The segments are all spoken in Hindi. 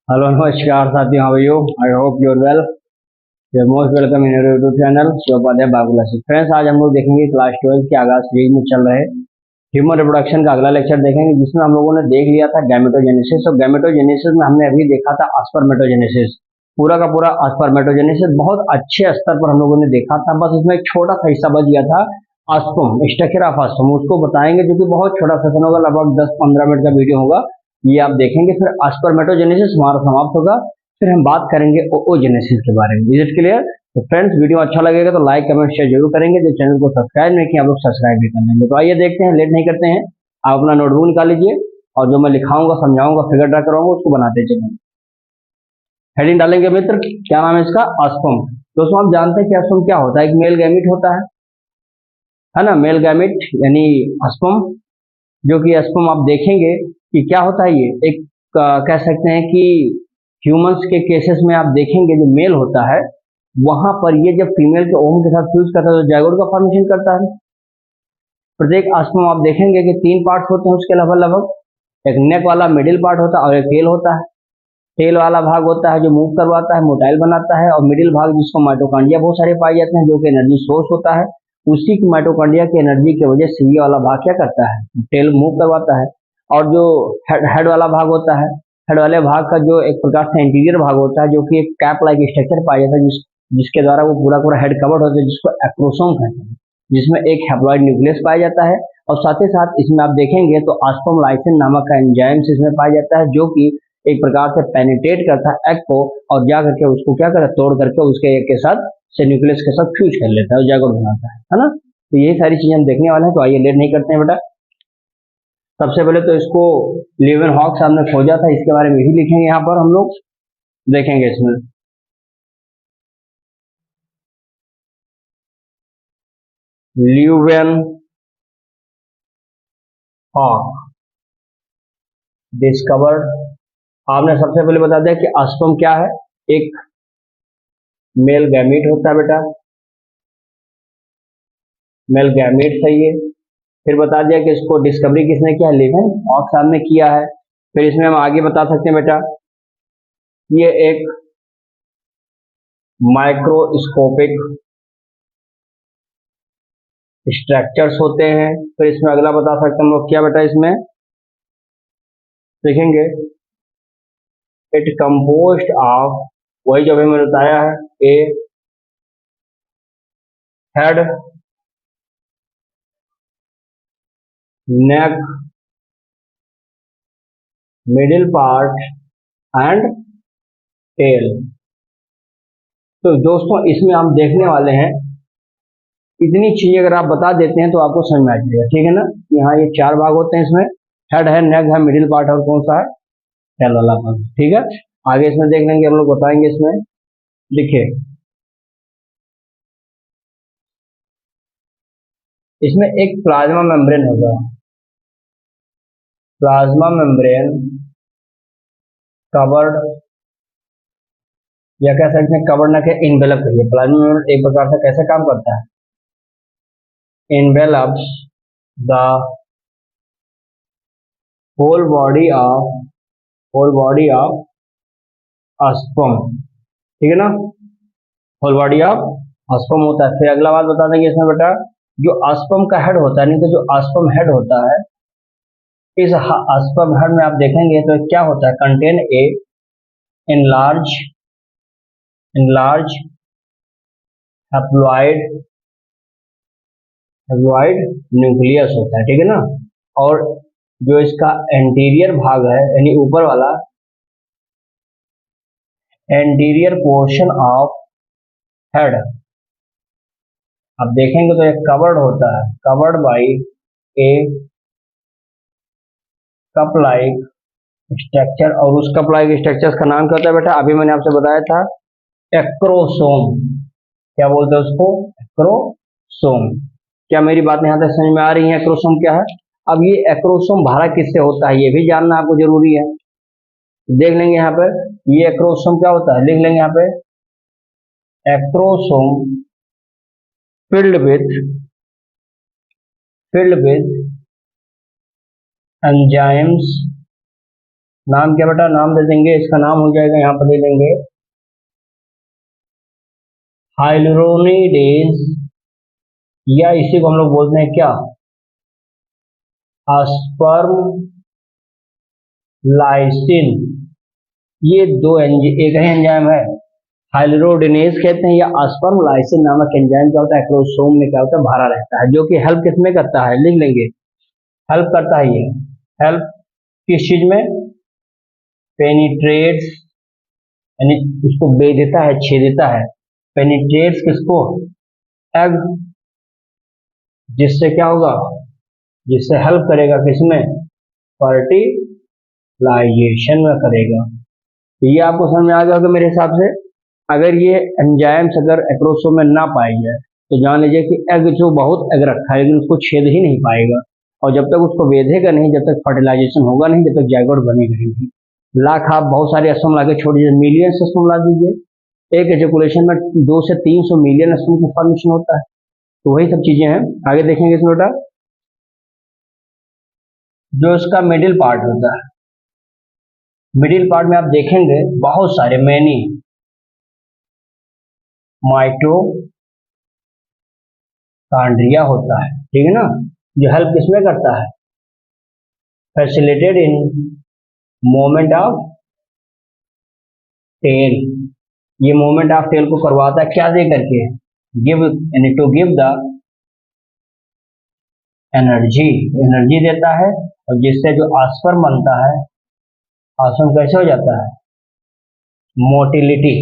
हेलो नमस्कार साथियों, how are you? I hope you are well. You most welcome in YouTube channel Shivopadhyay Babulasi. Friends, आज हम लोग देखेंगे क्लास 12 के आगाज सीरीज में चल रहे ह्यूमन रिप्रोडक्शन का अगला लेक्चर देखेंगे, जिसमें हम लोगों ने देख लिया था गैमेटोजेनेसिस। और गैमेटोजेनेसिस में हमने अभी देखा था स्पर्मेटोजेनेसिस। पूरा का पूरा स्पर्मेटोजेनेसिस बहुत अच्छे स्तर पर हम लोगों ने देखा था। बस इसमें एक छोटा सा हिस्सा बच गया था, ऑस्पम, स्ट्रक्चर ऑफ ऑस्पम। उसको बताएंगे, जो कि बहुत छोटा सेशन होगा, लगभग 10-15 मिनट का वीडियो होगा। ये आप देखेंगे। फिर स्पर्मेटोजेनेसिस हमारा समाप्त होगा। फिर हम बात करेंगे ओओजेनेसिस के बारे में। Is it clear? तो फ्रेंड्स, वीडियो अच्छा लगेगा तो लाइक कमेंट शेयर जरूर करेंगे। जो चैनल को सब्सक्राइब नहीं किया, आप लोग सब्सक्राइब भी कर लेंगे। तो आइए देखते हैं, लेट नहीं करते हैं। आप अपना नोटबुक निकाल लीजिए और जो मैं लिखाऊंगा, समझाऊंगा, फिगर ड्रा कराऊंगा, उसको बनाते चलेंगे। हेडिंग डालेंगे मित्र, क्या नाम है इसका? ऑस्पम। दोस्तों, आप जानते हैं कि ऑस्पम क्या होता है? एक मेल गैमिट होता है ना? मेल गैमिट यानी ऑस्पम। जो कि ऑस्पम आप देखेंगे कि क्या होता है। ये एक कह सकते हैं कि ह्यूमंस के केसेस में आप देखेंगे, जो मेल होता है वहां पर ये जब फीमेल के ओवम के साथ फ्यूज करता है तो जाइगोट का फॉर्मेशन करता है। प्रत्येक ऑस्पम आप देखेंगे कि 3 पार्ट्स होते हैं उसके लगभग। एक नेक वाला मिडिल पार्ट होता है और एक टेल होता है। टेल वाला भाग होता है जो मूव करवाता है, मोटाइल बनाता है। और मिडिल भाग जिसको माइटोकॉन्ड्रिया बहुत सारे पाए जाते हैं, जो कि एनर्जी सोर्स होता है। उसी की माइटोकॉन्ड्रिया की एनर्जी की वजह से ये वाला भाग क्या करता है? टेल मूव करवाता है। और जो हेड वाला भाग होता है, हेड वाले भाग का जो एक प्रकार से इंटीरियर भाग होता है, जो कि एक कैप लाइक स्ट्रक्चर पाया जाता है, जिसके द्वारा वो पूरा पूरा हेड कवर्ड होता है, जिसको एक्रोसोम कहते हैं, जिसमें एक हैप्लॉइड न्यूक्लियस पाया जाता है। और साथ ही साथ इसमें आप देखेंगे तो ऑस्टोमलाइसिन नामक का एंजाइम्स इसमें पाया जाता है, जो कि एक प्रकार से पेनिट्रेट करता है एग को और जा करके उसको क्या करे, तोड़ करके उसके एग के साथ से न्यूक्लियस के साथ फ्यूज कर लेता है और जाइगोट बनाता है ना? तो यही सारी चीजें हम देखने वाले हैं। तो आइए, लेट नहीं करते हैं बेटा। सबसे पहले तो इसको लिवन हॉक साहब ने खोजा था, इसके बारे में ही लिखेंगे यहाँ पर हम लोग, देखेंगे इसमें। Leeuwenhoek discovered. आपने सबसे पहले बता दिया कि ऑस्पम क्या है। एक मेल गैमीट होता है बेटा, मेल गैमीट सही है। फिर बता दिया कि इसको डिस्कवरी किसने किया? लिवन हॉक साहब ने किया है। फिर इसमें हम आगे बता सकते हैं बेटा, ये एक माइक्रोस्कोपिक स्ट्रक्चर्स होते हैं। फिर इसमें अगला बता सकते हैं हम लोग, क्या बेटा इसमें देखेंगे, इट कंपोस्ट ऑफ, वही जो अभी मैंने बताया है, a head, neck, middle part and tail. तो दोस्तों, इसमें हम देखने वाले हैं, इतनी चीजें अगर आप बता देते हैं तो आपको समझ में आ जाएगा, ठीक है ना? यहाँ ये 4 भाग होते हैं इसमें, हेड है, नेक है, मिडिल पार्ट है और कौन सा है? टेल वाला भाग, ठीक है। आगे इसमें देख लेंगे, हम लोग बताएंगे इसमें। लिखिए, इसमें एक प्लाज्मा मेम्ब्रेन होगा, प्लाज्मा मेम्ब्रेन कवर्ड, या कह सकते हैं कवर्ड ना के इन्वेलप करिए। प्लाज्मा मेम्ब्रेन एक प्रकार से कैसे काम करता है? Envelops the whole body of, whole body of sperm, ठीक है ना? होल बॉडी ऑफ ऑस्पम होता है। फिर अगला बात बता देंगे इसमें बेटा, जो ऑस्पम का हेड होता है, नहीं तो जो ऑस्पम हेड होता है, इस ऑस्पम हेड में आप देखेंगे तो क्या होता है? Contain a enlarge enlarge haploid haploid nucleus होता है, ठीक है ना? और जो इसका एंटीरियर भाग है, यानी ऊपर वाला एंटीरियर पोर्शन ऑफ हेड, आप देखेंगे तो एक कवर्ड होता है, covered by A cup like structure. और उस कप लाइक स्ट्रक्चर का नाम क्या होता है बेटा? अभी मैंने आपसे बताया था, एक्रोसोम। क्या बोलते हैं उसको? एक्रोसोम। क्या मेरी बात यहाँ तक समझ में आ रही है? एक्रोसोम क्या है? अब ये एक्रोसोम भरा किससे होता है, ये भी जानना आपको जरूरी है। देख लेंगे यहाँ पे, ये एक्रोसोम क्या होता है, लिख लेंगे यहाँ पे, acrosome filled with filled with enzymes नाम क्या बेटा, नाम दे देंगे, इसका नाम हो जाएगा, यहाँ पर दे देंगे हाइलुरोनिडेज, या इसी को हम लोग बोलते हैं क्या, अस्पर्म लाइसिन। ये दो एक ही एंजाइम है, हाइलुरोडिनेज कहते हैं, या अस्पर्म लाइसिन नामक एंजाइम क्या होता है, एक्रोसोम में क्या होता है, भरा रहता है, जो कि हेल्प किसमें करता है, लिख लेंगे, हेल्प करता है ये, हेल्प किस चीज में, पेनिट्रेट्स, यानी उसको बेधता है, छेदता है, पेनिट्रेट्स किसको, एग, जिससे क्या होगा, जिससे हेल्प करेगा किसमें, फर्टिलाइजेशन में करेगा। तो ये आपको समझ में आ गया होगा मेरे हिसाब से। अगर ये एंजाइम्स अगर एक्रोसोम में ना पाई जाए तो जान लीजिए कि एग जो बहुत एग रखा है लेकिन उसको छेद ही नहीं पाएगा, और जब तक उसको बेधेगा नहीं, जब तक फर्टिलाइजेशन होगा नहीं, जब तक जाइगोट बनेगा नहीं। लाख आप बहुत सारे स्पर्म ला के छोड़ दीजिए, मिलियन स्पर्म ला दीजिए, एक एजुकुलेशन में 2 से 300 मिलियन स्पर्म का फॉर्मेशन होता है। तो वही सब चीजें हैं, आगे देखेंगे इसमें बेटा। जो इसका मिडिल पार्ट होता है, मिडिल पार्ट में आप देखेंगे बहुत सारे मैनी माइटोकांड्रिया होता है, ठीक है ना, जो हेल्प किसमें करता है, facilitated in moment of tail, ये मोमेंट ऑफ टेल को करवाता है क्या दे करके, गिव, यानी to give the energy, energy देता है, और जिससे जो आस्पर्म बनता है, आस्पर्म कैसे हो जाता है, मोटिलिटी,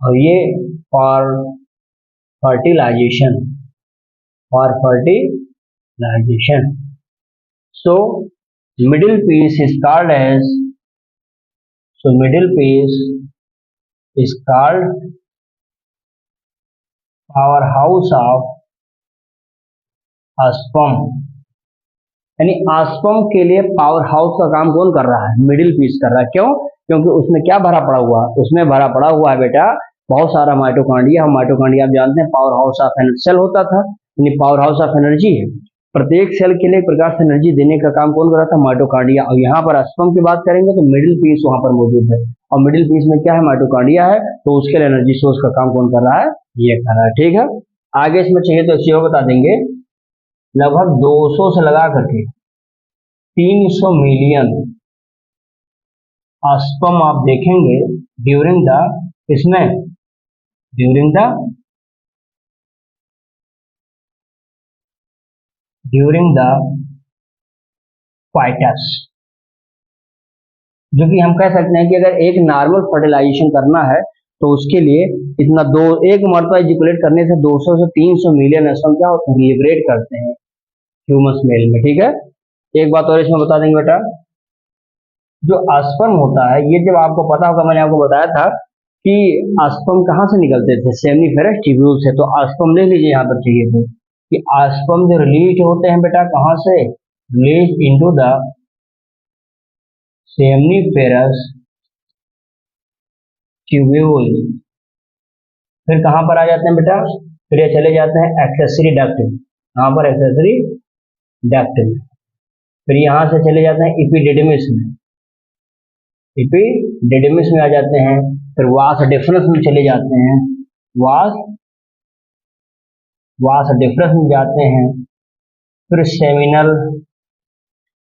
और ये for fertilization, for fertilization. So middle piece is called as, so middle piece is called powerhouse of sperm, यानी आस्पर्म के लिए पावर हाउस का काम कौन कर रहा है, मिडिल पीस कर रहा है। क्यों, क्योंकि उसमें क्या भरा पड़ा हुआ है, उसमें भरा पड़ा हुआ है बेटा बहुत सारा माइटोकांड्रिया। माइटोकांड्रिया आप जानते हैं पावर हाउस ऑफ सेल होता था, यानी पावर हाउस ऑफ एनर्जी है, प्रत्येक सेल के लिए एक प्रकार से एनर्जी देने का काम कौन कर रहा था, माइटोकांड्रिया। और यहाँ पर स्पर्म की बात करेंगे तो मिडिल पीस वहां पर मौजूद है, और मिडिल पीस में क्या है, माइटोकांड्रिया है, तो उसके लिए एनर्जी सोर्स का काम कौन कर रहा है, ये कर रहा है, ठीक है। आगे इसमें चाहिए तो इसी बता देंगे, लगभग 200 से लगा करके 300 मिलियन स्पर्म आप देखेंगे ड्यूरिंग द, इसमें ड्यूरिंग द क्वाइटस, जो कि हम कह सकते हैं कि अगर एक नॉर्मल फर्टिलाइजेशन करना है तो उसके लिए इतना एक मरतबा इजिकुलेट करने से 200 से 300 मिलियन स्पर्म क्या होते हैं, लिबरेट करते हैं ह्यूमस मेल में, ठीक है। एक बात और इसमें बता देंगे बेटा, जो स्पर्म होता है, ये जब आपको पता होगा, मैंने आपको बताया था कि स्पर्म कहाँ से निकलते थे, सेमिनिफेरस ट्यूब्यूल से। तो स्पर्म ले लीजिए यहाँ पर चाहिए तो, कि स्पर्म जो रिलीज होते हैं बेटा कहाँ से, release into the seminiferous tubule, फिर कहाँ पर आ जाते हैं बेटा, फिर ये चले जाते हैं एक्सेसरी डक्ट में, यहाँ पर एक्सेसरी डक्ट में, फिर यहाँ से चले जाते हैं इपिडिडमिस में, इपिडिडमिस में आ जाते हैं, फिर वास डिफरेंस में चले जाते हैं, वास डिफरेंस में जाते हैं, फिर सेमिनल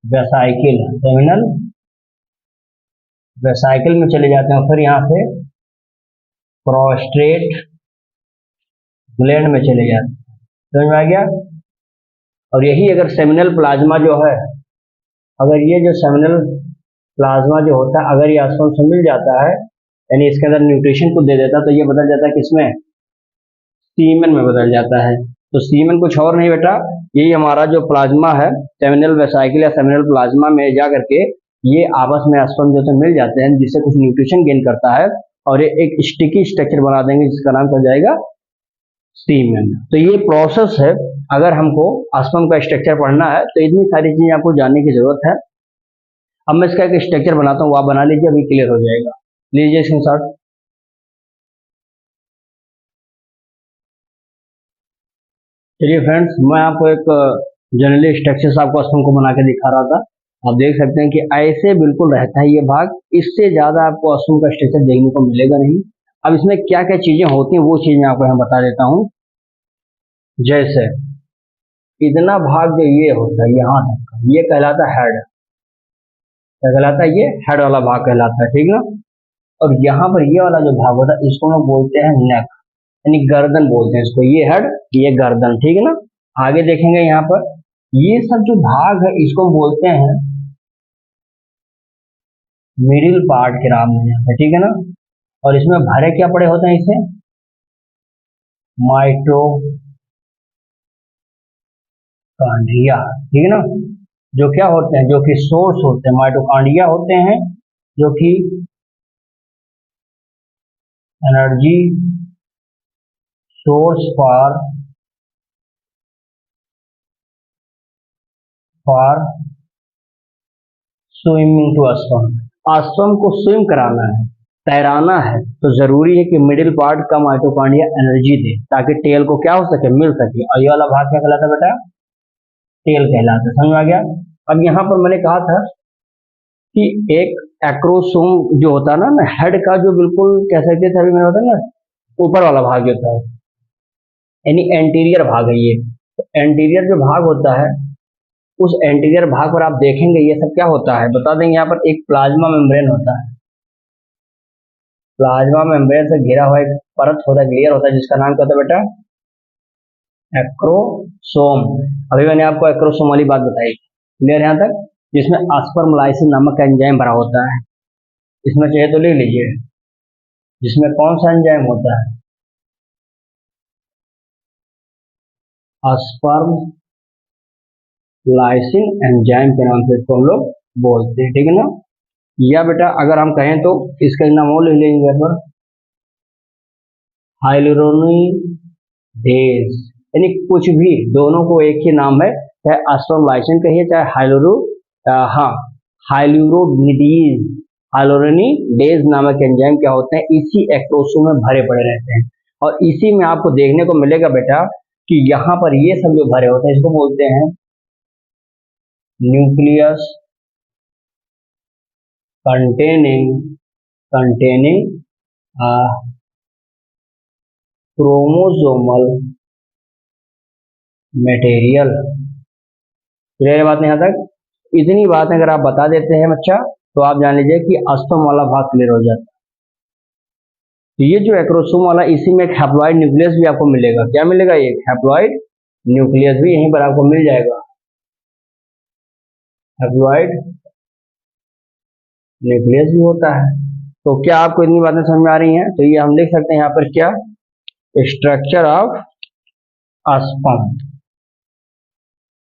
वेसाइकिल, सेमिनल वेसाइकिल में चले जाते हैं, फिर यहाँ से प्रोस्टेट ग्लैंड में चले जाते हैं, समझ में आ गया। और यही अगर सेमिनल प्लाज्मा जो है, अगर ये जो सेमिनल प्लाज्मा जो होता है, अगर ये स्पर्म से मिल जाता है, यानी इसके अंदर न्यूट्रिशन को दे देता, तो ये बदल जाता है किसमें, सीमेन में बदल जाता है। तो सीमेन कुछ और नहीं बेटा, यही हमारा जो प्लाज्मा है, सेमिनल वेसाइकिल या सेमिनल प्लाज्मा में जा करके ये आपस में स्पर्म जो से मिल जाते हैं, जिससे कुछ न्यूट्रिशन गेन करता है, और ये एक स्टिकी स्ट्रक्चर बना देंगे जिसका नाम हो जाएगा सीमेन। तो ये प्रोसेस है, अगर हमको स्पर्म का स्ट्रक्चर पढ़ना है तो इतनी सारी चीजें आपको जानने की जरूरत है। अब मैं इसका एक स्ट्रक्चर बनाता हूँ, वो आप बना लीजिए, अभी क्लियर हो जाएगा। लीजिए स्क्रीनशॉट। चलिए फ्रेंड्स, मैं आपको एक जनरली स्ट्रक्चर आपको स्पर्म को बना के दिखा रहा था। आप देख सकते हैं कि ऐसे बिल्कुल रहता है ये भाग, इससे ज़्यादा आपको ऑस्टियम का स्ट्रक्चर देखने को मिलेगा नहीं। अब इसमें क्या क्या चीज़ें होती हैं वो चीज़ मैं आपको यहाँ बता देता हूँ। जैसे इतना भाग जो ये होता है यहाँ तक का, ये कहलाता है हेड। क्या कहलाता है? ये हेड वाला भाग कहलाता है, ठीक ना। और यहाँ पर ये वाला जो भाग होता है इसको हम बोलते हैं नेक, यानी गर्दन बोलते हैं इसको। ये हेड, ये गर्दन, ठीक है ना। आगे देखेंगे यहाँ पर ये सब जो भाग है इसको हम बोलते हैं मिडिल पार्ट के नाम में है, ठीक है ना। और इसमें भरे क्या पड़े होते हैं इसे? माइटोकांड्रिया, ठीक है ना। जो क्या होते हैं? जो कि सोर्स होते हैं, माइटोकांड्रिया होते हैं जो कि energy source for swimming to sperm. Sperm को स्विम कराना है, तैराना है, तो जरूरी है कि मिडिल पार्ट का माइटोकॉन्ड्रिया एनर्जी दे ताकि टेल को क्या हो सके? मिल सके। और ये वाला भाग क्या कहलाता है बेटा? टेल कहलाता है। समझ में आ गया? अब यहाँ पर मैंने कहा था कि एक एक्रोसोम जो होता है ना हेड का, जो बिल्कुल कह सकते थे अभी मैंने बताया ना, ऊपर वाला भाग जो होता है यानी एंटीरियर भाग है ये। तो एंटीरियर जो भाग होता है उस एंटीरियर भाग पर आप देखेंगे ये सब क्या होता है बता देंगे। यहाँ पर एक प्लाज्मा मेम्ब्रेन होता है, प्लाज्मा मेम्ब्रेन से घिरा हुआ एक परत होता है, लेयर होता है, जिसका नाम क्या होता है बेटा? एक्रोसोम। अभी मैंने आपको एक्रोसोम वाली बात बताई, क्लियर यहाँ तक? जिसमें आस्पर्मलाइसिस नामक का एंजाइम भरा होता है। इसमें चाहिए तो ले लीजिए। जिसमें कौन सा एंजाइम होता है? आस्पर्मलाइसिन एंजाइम के नाम से इसको हम लोग बोलते हैं, ठीक है ना। या बेटा अगर हम कहें तो इसका नाम और ले लेंगे यहाँ पर, हाइलुरोनिडेज, यानी कुछ भी, दोनों को एक ही नाम है, चाहे आस्पर्मलाइसिन कहिए चाहे हाइलुरोनिडीज। हाइलुरोनिडेज नामक एंजाइम क्या होते हैं? इसी एक्रोसोम में भरे पड़े रहते हैं। और इसी में आपको देखने को मिलेगा बेटा कि यहाँ पर ये सब जो भरे होते हैं इसको बोलते हैं nucleus containing chromosomal material. Clear बात नहीं यहाँ तक? इतनी बात अगर आप बता देते हैं बच्चा तो आप जान लीजिए कि अस्तम वाला भाग क्लियर हो जाता है। तो ये जो एक्रोसोम वाला, इसी में एक हैप्लॉइड न्यूक्लियस भी आपको मिलेगा। क्या मिलेगा? एक हैप्लॉइड न्यूक्लियस भी यहीं पर आपको मिल जाएगा। हैप्लॉइड न्यूक्लियस भी होता है। तो क्या आपको इतनी बातें समझ में आ रही हैं? तो ये हम लिख सकते हैं यहाँ पर क्या? Structure of sperm,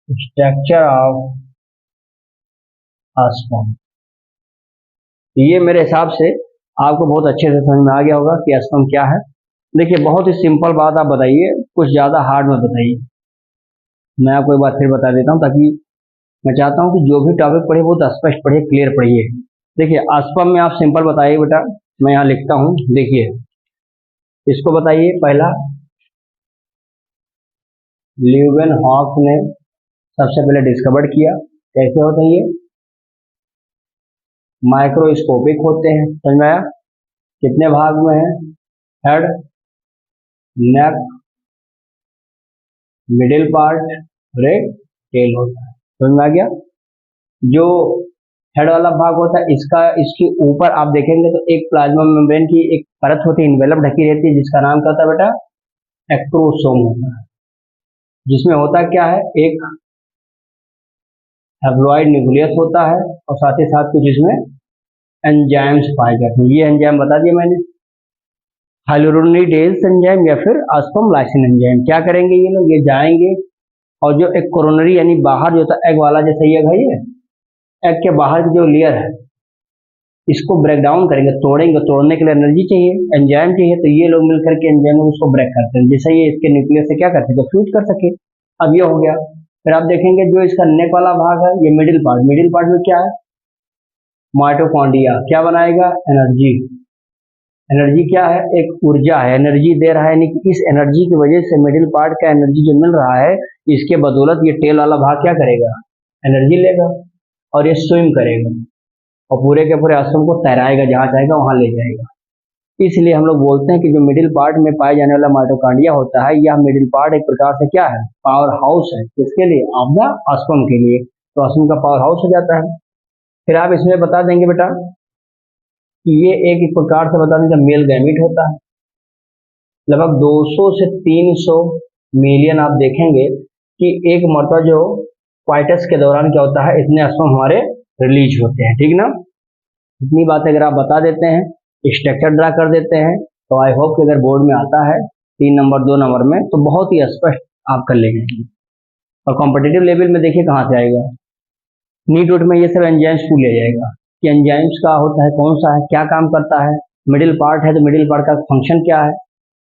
structure of sperm. ये मेरे हिसाब से आपको बहुत अच्छे से समझ में आ गया होगा कि अस्पम क्या है। देखिए बहुत ही सिंपल बात आप बताइए, कुछ ज़्यादा हार्ड मत बताइए। मैं आपको एक बार फिर बता देता हूँ ताकि मैं चाहता हूँ कि जो भी टॉपिक पढ़े वो स्पष्ट पढ़िए, क्लियर पढ़िए। देखिए अस्पम में आप सिंपल बताइए बेटा, मैं यहाँ लिखता हूँ, देखिए इसको बताइए। पहला, ल्यूवेनहॉक ने सबसे पहले डिस्कवर किया। कैसे होते हैं ये? माइक्रोस्कोपिक होते हैं। समझ में आया? कितने भाग में है? हेड, नेक, मिडिल पार्ट और एक टेल होता है। समझ में आ गया? जो हेड वाला भाग होता है इसके ऊपर आप देखेंगे तो एक प्लाज्मा मेम्ब्रेन की एक परत होती है, इन्वेलप ढकी रहती है, जिसका नाम क्या होता है बेटा? एक्रोसोम होता है। जिसमें होता क्या है? एक हैप्लॉइड न्यूक्लियस होता है और साथ ही साथ कुछ इसमें एंजाइम्स पाए जाते हैं। ये एंजाइम बता दिया मैंने, हाइलुरोनिडेज एंजाइम या फिर आस्पर्मलाइसिन एंजाइम। क्या करेंगे ये लोग? ये जाएंगे और जो एक कोरोनरी यानी बाहर जो था एग वाला, जैसे ये है, ये एग के बाहर की जो लेयर है इसको ब्रेक डाउन करेंगे, तोड़ेंगे। तोड़ने के लिए एनर्जी चाहिए, एंजाइम चाहिए, तो ये लोग मिलकर के एंजाइम में उसको ब्रेक करते हैं, जिससे ये इसके न्यूक्लियस से क्या कर सके? फ्यूज कर सके। अब ये हो गया। फिर आप देखेंगे जो इसका नेक वाला भाग है, ये मिडिल पार्ट। मिडिल पार्ट में क्या है? माइटोकॉन्ड्रिया। क्या बनाएगा? एनर्जी। एनर्जी क्या है? एक ऊर्जा है, एनर्जी दे रहा है। यानी कि इस एनर्जी की वजह से मिडिल पार्ट का एनर्जी जो मिल रहा है, इसके बदौलत ये टेल वाला भाग क्या करेगा? एनर्जी लेगा। और ये स्विम करेगा और पूरे के पूरे ऑस्टम को तैराएगा, जहाँ चाहेगा वहाँ ले जाएगा। इसलिए हम लोग बोलते हैं कि जो मिडिल पार्ट में पाए जाने वाला माइटोकॉन्ड्रिया होता है, यह मिडिल पार्ट एक प्रकार से क्या है, पावर हाउस है। किसके लिए? ऑफ द ऑस्टम के लिए। तो ऑस्टम का पावर हाउस हो जाता है। फिर आप इसमें बता देंगे बेटा कि ये एक प्रकार से बता देंगे मेल गैमीट होता है। लगभग 200 से 300 मिलियन आप देखेंगे कि एक मरतबा जो क्वाइटस के दौरान क्या होता है, इतने स्पर्म हमारे रिलीज होते हैं। ठीक ना? इतनी बातें अगर आप बता देते हैं, स्ट्रक्चर ड्रा कर देते हैं, तो आई होप कि अगर बोर्ड में आता है 3 नंबर 2 नंबर में तो बहुत ही स्पष्ट आप कर लेंगे। और कॉम्पिटिटिव लेवल में देखिए कहाँ से आएगा, नीट वोट में ये सब एंजाइम्स पूछ लिया जाएगा कि एंजाइम्स का होता है, कौन सा है, क्या काम करता है, मिडिल पार्ट है तो मिडिल पार्ट का फंक्शन क्या है,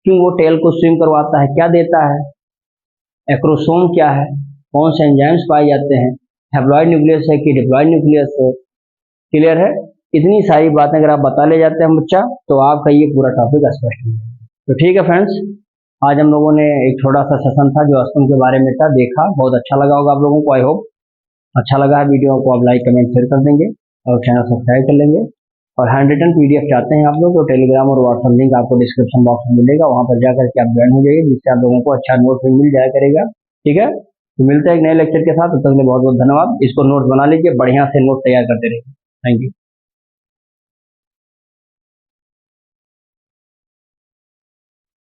क्यों वो टेल को स्विम करवाता है, क्या देता है, एक्रोसोम क्या है, कौन से एंजाइम्स पाए जाते हैं, हैप्लॉइड न्यूक्लियस है कि डिप्लॉइड न्यूक्लियस है। क्लियर है? इतनी सारी बातें अगर आप बता ले जाते हैं बच्चा, तो आपका ये पूरा टॉपिक स्पष्ट है। तो ठीक है फ्रेंड्स, आज हम लोगों ने एक छोटा सा सेशन था जो ऑस्टम के बारे में था, देखा, बहुत अच्छा लगा होगा आप लोगों को। आई होप अच्छा लगा है वीडियो को आप लाइक कमेंट शेयर कर देंगे और चैनल सब्सक्राइब कर लेंगे। और हैंड रिटन पीडीएफ चाहते हैं आप लोग तो टेलीग्राम और व्हाट्सएप लिंक आपको डिस्क्रिप्शन बॉक्स में मिलेगा, वहां पर जाकर के आप ज्वाइन हो जाइए, जिससे आप लोगों को अच्छा नोट मिल जाया करेगा। ठीक है? तो मिलते हैं एक नए लेक्चर के साथ, तब तक के लिए बहुत बहुत धन्यवाद। इसको नोट बना लीजिए, बढ़िया से नोट तैयार करते रहिए। Thank you.